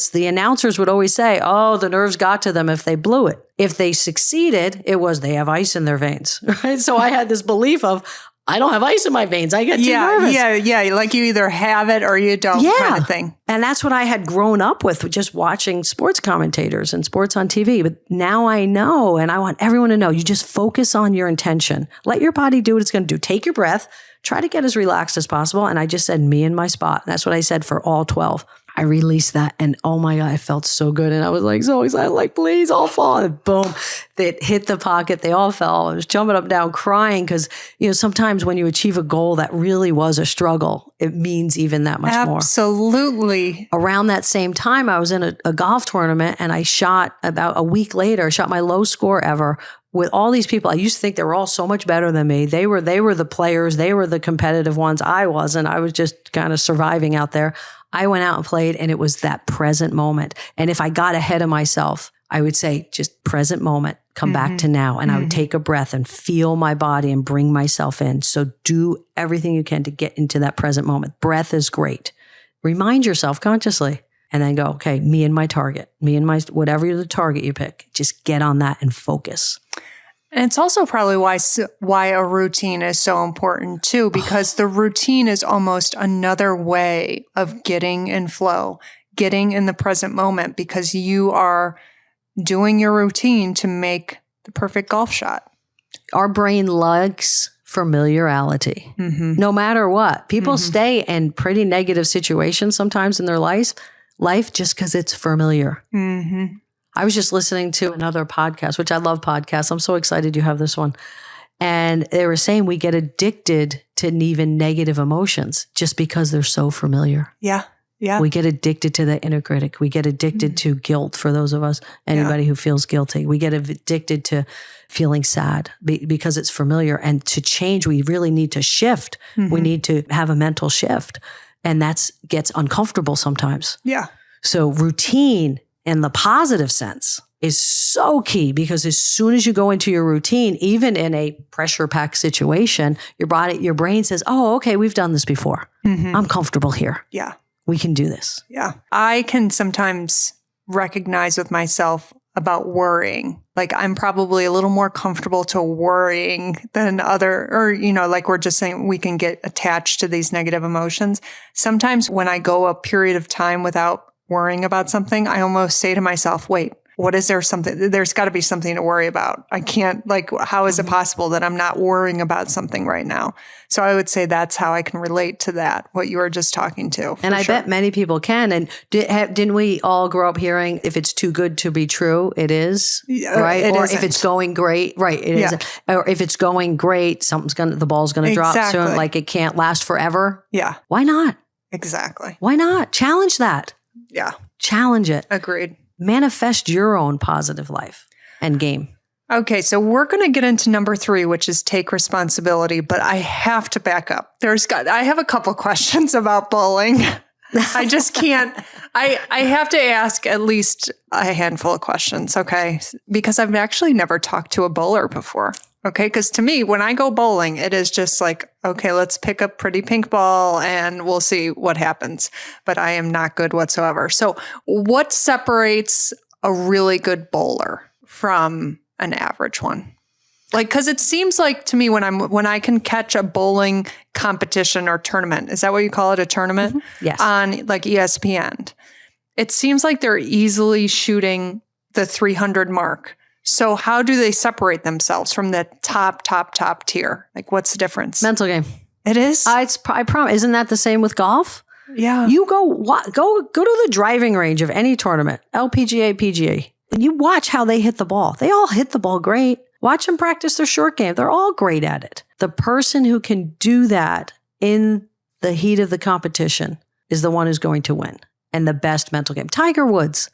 the announcers would always say, oh, the nerves got to them if they blew it. If they succeeded, they have ice in their veins, right? So I had this belief of, I don't have ice in my veins. I get too nervous. Yeah. Like you either have it or you don't, kind of thing. And that's what I had grown up with, just watching sports commentators and sports on TV. But now I know, and I want everyone to know, you just focus on your intention. Let your body do what it's going to do. Take your breath. Try to get as relaxed as possible. And I just said, me in my spot. That's what I said for all 12. I released that, and oh my God, I felt so good. And I was like so excited, like, please all fall. And boom, they hit the pocket. They all fell. I was jumping up and down crying because, sometimes when you achieve a goal that really was a struggle, it means even that much more. Absolutely. Around that same time, I was in a golf tournament, and I shot about a week later, shot my low score ever with all these people. I used to think they were all so much better than me. They were the players. They were the competitive ones. I wasn't. I was just kind of surviving out there. I went out and played, and it was that present moment. And if I got ahead of myself, I would say, just present moment, come back to now. And I would take a breath and feel my body and bring myself in. So do everything you can to get into that present moment. Breath is great. Remind yourself consciously, and then go, okay, me and my target, whatever the target you pick, just get on that and focus. And it's also probably why a routine is so important too, because the routine is almost another way of getting in flow, getting in the present moment, because you are doing your routine to make the perfect golf shot. Our brain likes familiarity. No matter what. People stay in pretty negative situations sometimes in their life just because it's familiar. I was just listening to another podcast, which I love podcasts. I'm so excited you have this one. And they were saying we get addicted to even negative emotions just because they're so familiar. Yeah. Yeah. We get addicted to the inner critic. We get addicted to guilt for those of us, anybody who feels guilty. We get addicted to feeling sad because it's familiar. And to change, we really need to shift. We need to have a mental shift. And that gets uncomfortable sometimes. Yeah. So routine in the positive sense is so key, because as soon as you go into your routine, even in a pressure-packed situation, your brain says, oh, okay, we've done this before. I'm comfortable here. Yeah. We can do this. Yeah. I can sometimes recognize with myself about worrying. Like I'm probably a little more comfortable to worrying than like we're just saying, we can get attached to these negative emotions. Sometimes when I go a period of time without worrying about something, I almost say to myself, wait, there's got to be something to worry about. I can't, how is it possible that I'm not worrying about something right now? So I would say that's how I can relate to that, what you were just talking to. And I bet many people can. And didn't we all grow up hearing, if it's too good to be true, it is, right? Or isn't. If it's going great, right, it isn't. Or if it's going great, the ball's going to drop soon, like it can't last forever. Yeah. Why not? Exactly. Why not? Challenge that. Yeah. Challenge it. Agreed. Manifest your own positive life and game. Okay, so we're going to get into number 3, which is take responsibility, but I have to back up. I have a couple questions about bowling. I just can't. I have to ask at least a handful of questions, okay? Because I've actually never talked to a bowler before, okay? Because to me, when I go bowling, it is just like, okay, let's pick a pretty pink ball and we'll see what happens. But I am not good whatsoever. So what separates a really good bowler from an average one? Because it seems like to me when I can catch a bowling competition or tournament, is that what you call it, a tournament? Yes. On like ESPN, it seems like they're easily shooting the 300 mark. So how do they separate themselves from the top tier? Like what's the difference? Mental game. It is? I promise. Isn't that the same with golf? Yeah. You go to the driving range of any tournament, LPGA, PGA, and you watch how they hit the ball. They all hit the ball great. Watch them practice their short game. They're all great at it. The person who can do that in the heat of the competition is the one who's going to win. And the best mental game. Tiger Woods.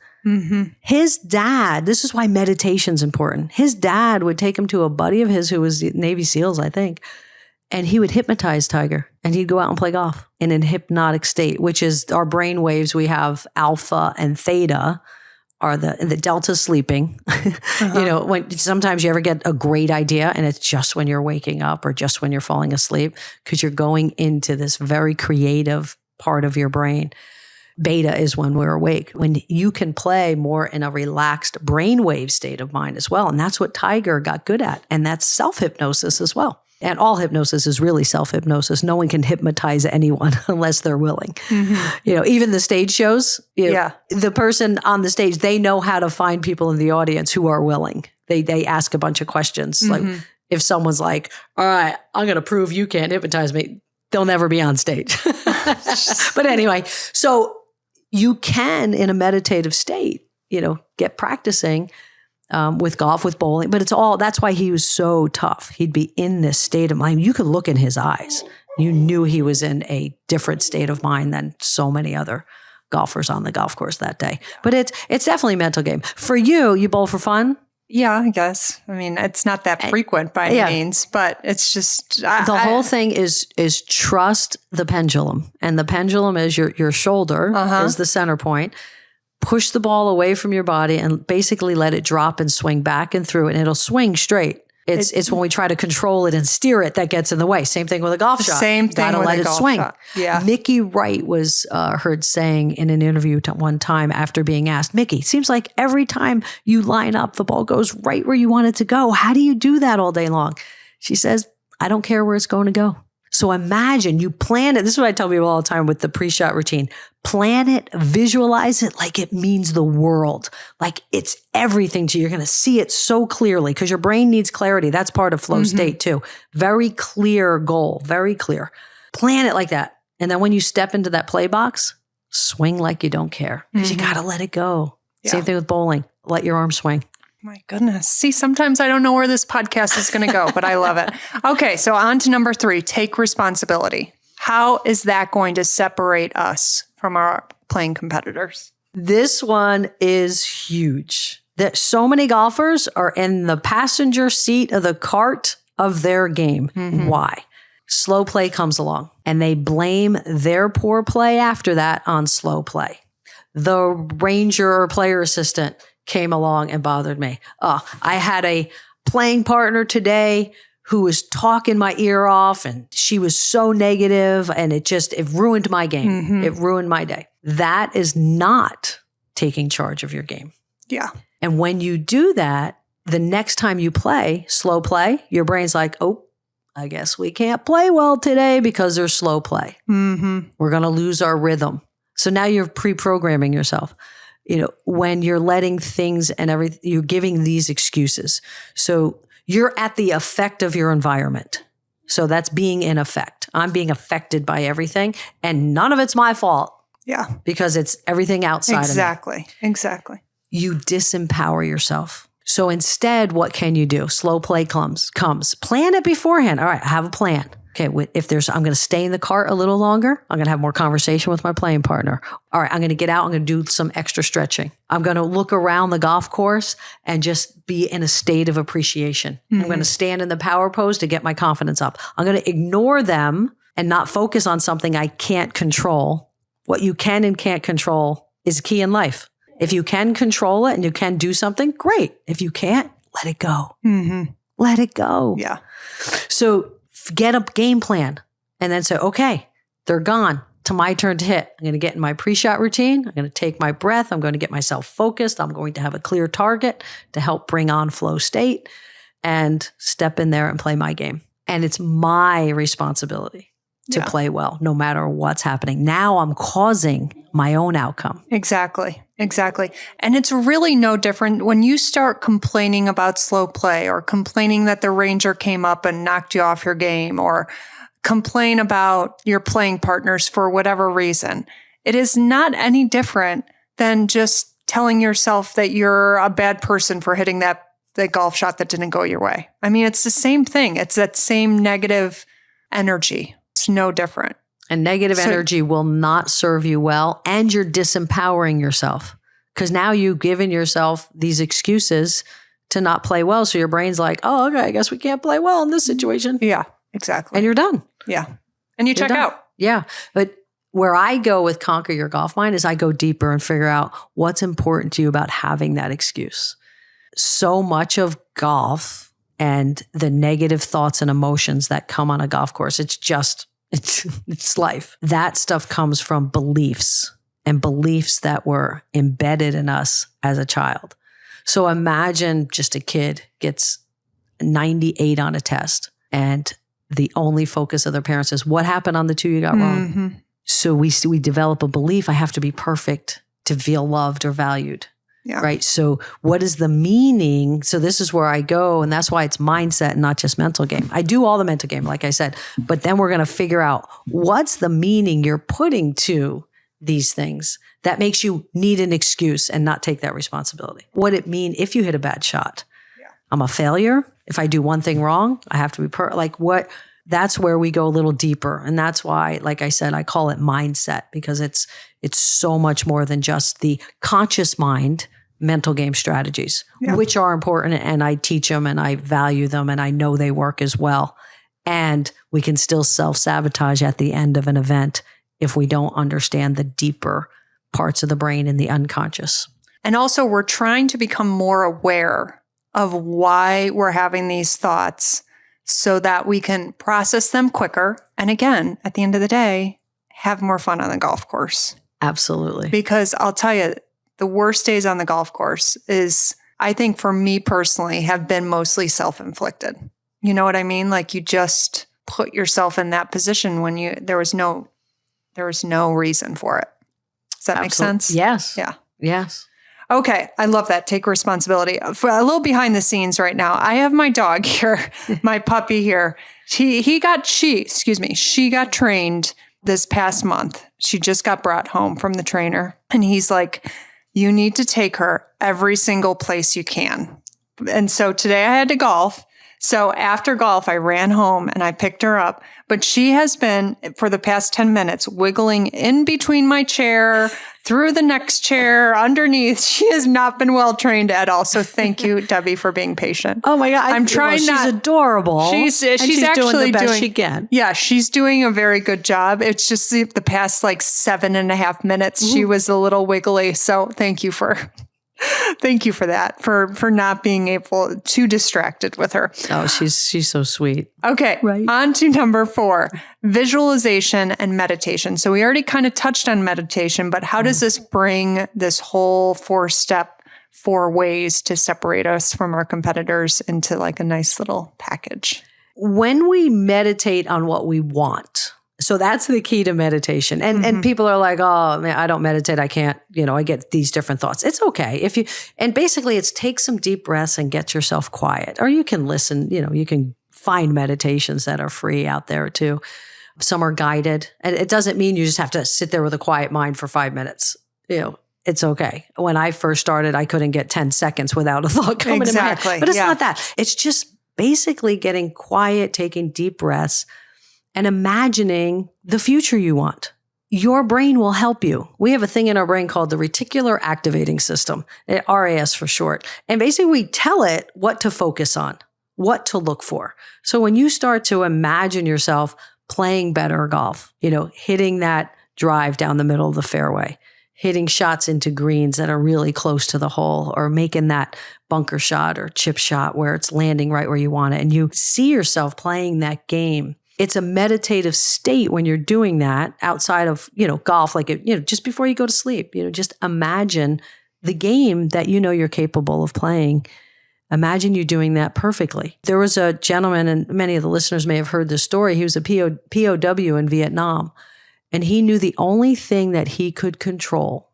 His dad, this is why meditation's important. His dad would take him to a buddy of his who was Navy SEALs, I think. And he would hypnotize Tiger and he'd go out and play golf in a hypnotic state, which is our brain waves. We have alpha and theta are the delta sleeping. When sometimes you ever get a great idea and it's just when you're waking up or just when you're falling asleep, because you're going into this very creative part of your brain. Beta is when we're awake, when you can play more in a relaxed brainwave state of mind as well. And that's what Tiger got good at. And that's self-hypnosis as well. And all hypnosis is really self-hypnosis. No one can hypnotize anyone unless they're willing. Even the stage shows, the person on the stage, they know how to find people in the audience who are willing. They ask a bunch of questions. Like if someone's like, all right, I'm going to prove you can't hypnotize me, they'll never be on stage. But anyway, so you can, in a meditative state, get practicing with golf, with bowling, but that's why he was so tough. He'd be in this state of mind. You could look in his eyes. You knew he was in a different state of mind than so many other golfers on the golf course that day. But it's definitely a mental game. For you bowl for fun? Yeah, I guess. I mean, it's not that frequent by any means, but it's just... The whole thing is trust the pendulum. And the pendulum is your shoulder is the center point. Push the ball away from your body and basically let it drop and swing back and through, and it'll swing straight. It's when we try to control it and steer it that gets in the way. Same thing with a golf shot. Same thing with a golf shot. Yeah. Mickey Wright was heard saying in an interview one time after being asked, Mickey, seems like every time you line up, the ball goes right where you want it to go. How do you do that all day long? She says, I don't care where it's going to go. So imagine you plan it. This is what I tell people all the time with the pre-shot routine. Plan it, visualize it like it means the world, like it's everything to you. You're going to see it so clearly because your brain needs clarity. That's part of flow state too. Very clear goal, very clear. Plan it like that. And then when you step into that play box, swing like you don't care because you got to let it go. Yeah. Same thing with bowling. Let your arm swing. My goodness. See, sometimes I don't know where this podcast is going to go, but I love it. Okay. So on to number 3, take responsibility. How is that going to separate us from our playing competitors? This one is huge. That so many golfers are in the passenger seat of the cart of their game. Why? Slow play comes along and they blame their poor play after that on slow play. The ranger or player assistant came along and bothered me. I had a playing partner today who was talking my ear off and she was so negative and it ruined my game. It ruined my day. That is not taking charge of your game. Yeah. And when you do that, the next time you play, slow play, your brain's like, oh, I guess we can't play well today because there's slow play. We're going to lose our rhythm. So now you're pre-programming yourself. When you're letting things and everything, you're giving these excuses. So you're at the effect of your environment. So that's being in effect. I'm being affected by everything and none of it's my fault. Yeah. Because it's everything outside of me. Exactly. You disempower yourself. So instead, what can you do? Slow play comes. Plan it beforehand. All right, I have a plan. Okay, I'm going to stay in the cart a little longer. I'm going to have more conversation with my playing partner. All right, I'm going to get out. I'm going to do some extra stretching. I'm going to look around the golf course and just be in a state of appreciation. I'm going to stand in the power pose to get my confidence up. I'm going to ignore them and not focus on something I can't control. What you can and can't control is key in life. If you can control it and you can do something, great. If you can't, let it go. Let it go. Yeah. So get a game plan and then say, okay, they're gone. To my turn to hit. I'm going to get in my pre-shot routine. I'm going to take my breath. I'm going to get myself focused. I'm going to have a clear target to help bring on flow state and step in there and play my game. And it's my responsibility to play well, no matter what's happening. Now I'm causing my own outcome. Exactly. And it's really no different when you start complaining about slow play or complaining that the ranger came up and knocked you off your game or complain about your playing partners for whatever reason. It is not any different than just telling yourself that you're a bad person for hitting that golf shot that didn't go your way. I mean, it's the same thing. It's that same negative energy. It's no different. And negative energy will not serve you well. And you're disempowering yourself because now you've given yourself these excuses to not play well. So your brain's like, oh, okay, I guess we can't play well in this situation. Yeah, exactly. And you're done. Yeah. And you check out. Yeah. But where I go with Conquer Your Golf Mind is I go deeper and figure out what's important to you about having that excuse. So much of golf and the negative thoughts and emotions that come on a golf course, it's life. That stuff comes from beliefs and beliefs that were embedded in us as a child. So imagine just a kid gets 98 on a test and the only focus of their parents is what happened on the 2 you got wrong. So we develop a belief, I have to be perfect to feel loved or valued. Yeah. Right. So what is the meaning? So this is where I go. And that's why it's mindset and not just mental game. I do all the mental game, like I said, but then we're going to figure out what's the meaning you're putting to these things that makes you need an excuse and not take that responsibility. What it mean if you hit a bad shot? Yeah. I'm a failure. If I do one thing wrong, I have to be that's where we go a little deeper. And that's why, like I said, I call it mindset because it's so much more than just the conscious mind mental game strategies, which are important. And I teach them and I value them and I know they work as well. And we can still self-sabotage at the end of an event if we don't understand the deeper parts of the brain and the unconscious. And also we're trying to become more aware of why we're having these thoughts so that we can process them quicker. And again, at the end of the day, have more fun on the golf course. Absolutely. Because I'll tell you, the worst days on the golf course is, I think for me personally, have been mostly self-inflicted. You know what I mean? Like put yourself in that position when there was no reason for it. Does that make sense? Yes. Yeah. Yes. Okay. I love that. Take responsibility. For a little behind the scenes right now. I have my dog here, my puppy here. She got trained this past month. She just got brought home from the trainer. And he's like, you need to take her every single place you can. And so today I had to golf. So after golf, I ran home and I picked her up. But she has been, for the past 10 minutes, wiggling in between my chair, through the next chair, underneath. She has not been well trained at all. So thank you, Debbie, for being patient. Oh my God. I'm trying she's not. adorable. She's actually doing the best she can. Yeah, she's doing a very good job. It's just the past 7.5 minutes, she was a little wiggly. So thank you for that, for not being too distracted with her. Oh, she's so sweet. Okay, Right. On to number 4, visualization and meditation. So we already kind of touched on meditation, but how does this bring this whole 4 ways to separate us from our competitors into a nice little package? When we meditate on what we want, so that's the key to meditation. And people are like, oh, man, I don't meditate. I can't, I get these different thoughts. It's okay. And basically it's take some deep breaths and get yourself quiet. Or you can listen, you can find meditations that are free out there too. Some are guided. And it doesn't mean you just have to sit there with a quiet mind for 5 minutes. It's okay. When I first started, I couldn't get 10 seconds without a thought coming in my head. But it's not that. It's just basically getting quiet, taking deep breaths, and imagining the future you want. Your brain will help you. We have a thing in our brain called the reticular activating system, RAS for short. And basically we tell it what to focus on, what to look for. So when you start to imagine yourself playing better golf, hitting that drive down the middle of the fairway, hitting shots into greens that are really close to the hole, or making that bunker shot or chip shot where it's landing right where you want it, and you see yourself playing that game. It's a meditative state when you're doing that outside of, golf, just before you go to sleep, just imagine the game that you're capable of playing. Imagine you doing that perfectly. There was a gentleman, and many of the listeners may have heard this story. He was a POW in Vietnam, and he knew the only thing that he could control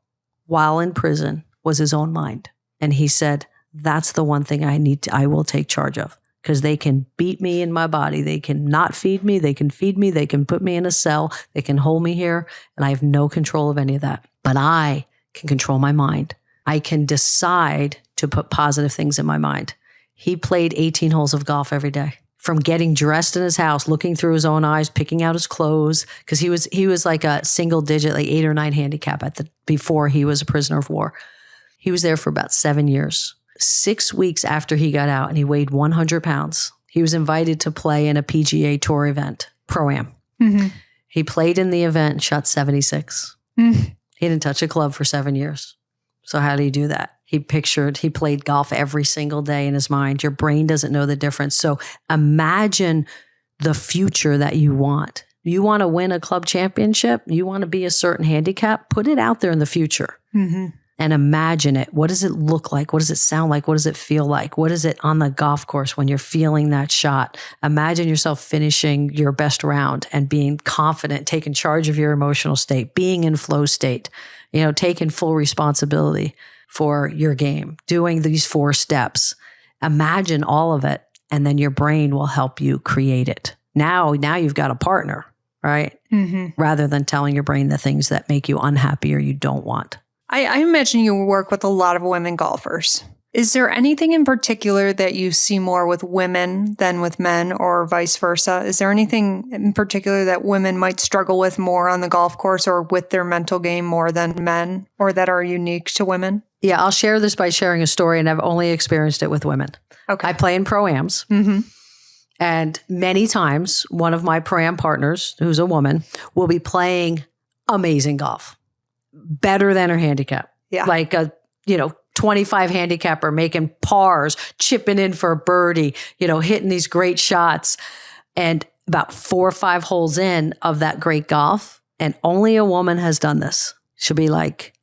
while in prison was his own mind. And he said, that's the one thing I will take charge of. Because they can beat me in my body. They can not feed me. They can feed me. They can put me in a cell. They can hold me here. And I have no control of any of that. But I can control my mind. I can decide to put positive things in my mind. He played 18 holes of golf every day. From getting dressed in his house, looking through his own eyes, picking out his clothes. Because he was like a single digit, 8 or 9 handicap before he was a prisoner of war. He was there for about 7 years. 6 weeks after he got out, and he weighed 100 pounds. He was invited to play in a PGA Tour event, Pro-Am. Mm-hmm. He played in the event and shot 76. Mm-hmm. He didn't touch a club for 7 years. So how did he do that? He played golf every single day in his mind. Your brain doesn't know the difference. So imagine the future that you want. You want to win a club championship? You want to be a certain handicap? Put it out there in the future. Mm-hmm. And imagine it. What does it look like? What does it sound like? What does it feel like? What is it on the golf course when you're feeling that shot? Imagine yourself finishing your best round and being confident, taking charge of your emotional state, being in flow state, taking full responsibility for your game, doing these 4 steps. Imagine all of it, and then your brain will help you create it. Now you've got a partner, right? Mm-hmm. Rather than telling your brain the things that make you unhappy or you don't want. I imagine you work with a lot of women golfers. Is there anything in particular that you see more with women than with men, or vice versa? Is there anything in particular that women might struggle with more on the golf course or with their mental game more than men, or that are unique to women? Yeah, I'll share this by sharing a story, and I've only experienced it with women. Okay. I play in Pro-Ams. Mm-hmm. And many times, one of my Pro-Am partners, who's a woman, will be playing amazing golf. Better than her handicap. Yeah. Like a, 25 handicapper making pars, chipping in for a birdie, hitting these great shots. And about 4 or 5 holes in of that great golf, and only a woman has done this. She'll be like,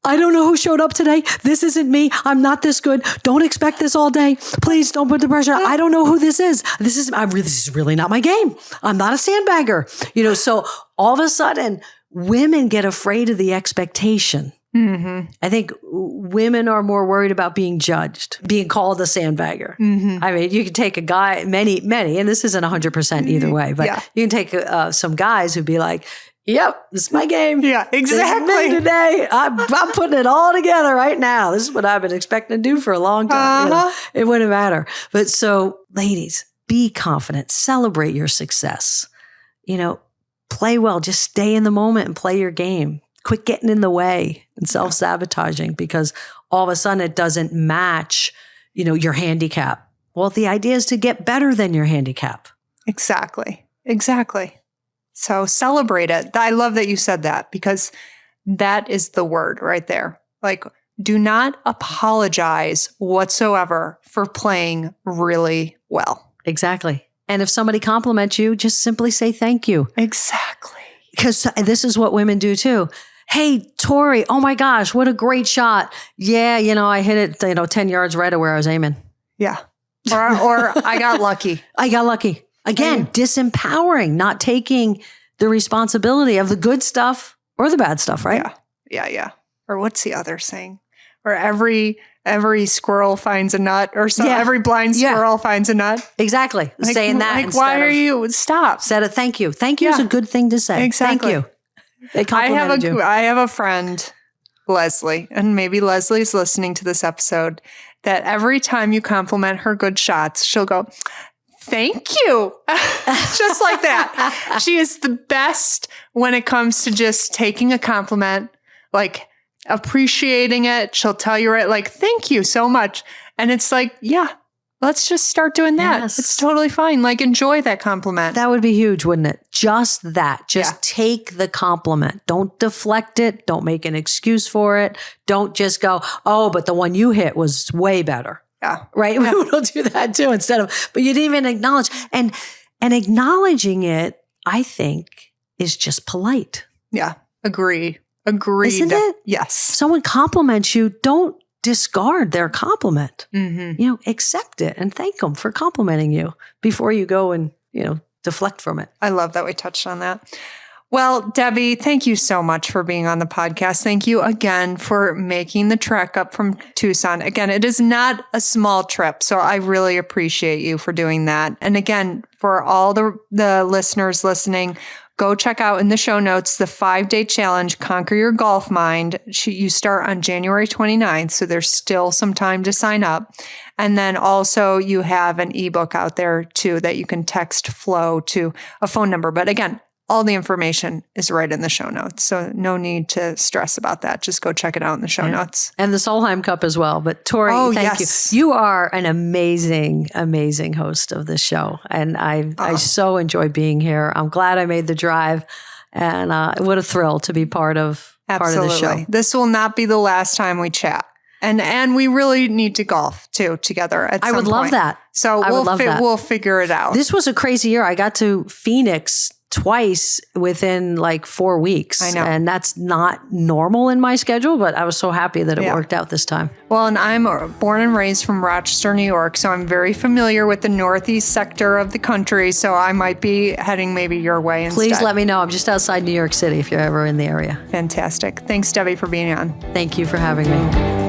I don't know who showed up today. This isn't me. I'm not this good. Don't expect this all day. Please don't put the pressure. I don't know who this is. This is really not my game. I'm not a sandbagger. So all of a sudden, women get afraid of the expectation. Mm-hmm. I think women are more worried about being judged, being called a sandbagger. Mm-hmm. I mean, you can take a guy, many, and this isn't 100% either way, but you can take some guys who'd be like, yep, this is my game. Yeah, exactly. This is me today. I'm putting it all together right now. This is what I've been expecting to do for a long time. It wouldn't matter. But so, ladies, be confident. Celebrate your success. Play well. Just stay in the moment and play your game. Quit getting in the way and self-sabotaging because all of a sudden it doesn't match, your handicap. Well, the idea is to get better than your handicap. Exactly. So celebrate it. I love that you said that because that is the word right there. Like, do not apologize whatsoever for playing really well. Exactly. And if somebody compliments you, just simply say thank you. Exactly. Because this is what women do too. Hey, Tori, oh my gosh, what a great shot. Yeah, I hit it, 10 yards right of where I was aiming. Yeah. Or I got lucky. Again, disempowering, not taking the responsibility of the good stuff or the bad stuff, right? Yeah. Or what's the other saying? Or every squirrel finds a nut or so. Every blind squirrel finds a nut. Exactly. Saying that. Like, why are you? Stop. Said a thank you. Thank you is a good thing to say. Exactly. Thank you. They complimented you. I have a friend, Leslie, and maybe Leslie's listening to this episode, that every time you compliment her good shots, she'll go, thank you. Just like that. She is the best when it comes to just taking a compliment, like appreciating it. She'll tell you thank you so much. And it's like, let's just start doing that. Yes. It's totally fine. Like, enjoy that compliment. That would be huge, wouldn't it? Just that. Just take the compliment. Don't deflect it. Don't make an excuse for it. Don't just go, oh, but the one you hit was way better. Yeah. Right? Yeah. We'll do that too but you didn't even acknowledge. And acknowledging it, I think, is just polite. Yeah. Agreed. Isn't it? Yes. If someone compliments you, don't discard their compliment. Mm-hmm. Accept it and thank them for complimenting you before you go and, deflect from it. I love that we touched on that. Well, Debbie, thank you so much for being on the podcast. Thank you again for making the trek up from Tucson. Again, it is not a small trip, so I really appreciate you for doing that. And again, for all the listeners listening, go check out in the show notes the 5-day challenge, Conquer Your Golf Mind. You start on January 29th, so there's still some time to sign up. And then also you have an ebook out there too that you can text Flo to a phone number. But again, all the information is right in the show notes. So no need to stress about that. Just go check it out in the show notes. And the Solheim Cup as well. But Tori, thank you. You are an amazing, amazing host of this show. And I so enjoy being here. I'm glad I made the drive. And what a thrill to be part of the show. This will not be the last time we chat. And we really need to golf too together at some point. I would love that. So we'll figure it out. This was a crazy year. I got to Phoenix twice within 4 weeks. I know. And that's not normal in my schedule, but I was so happy that it worked out this time. Well, and I'm born and raised from Rochester, New York, so I'm very familiar with the northeast sector of the country, so I might be heading maybe your way instead. Please let me know. I'm just outside New York City if you're ever in the area. Fantastic. Thanks, Debbie, for being on. Thank you for having me.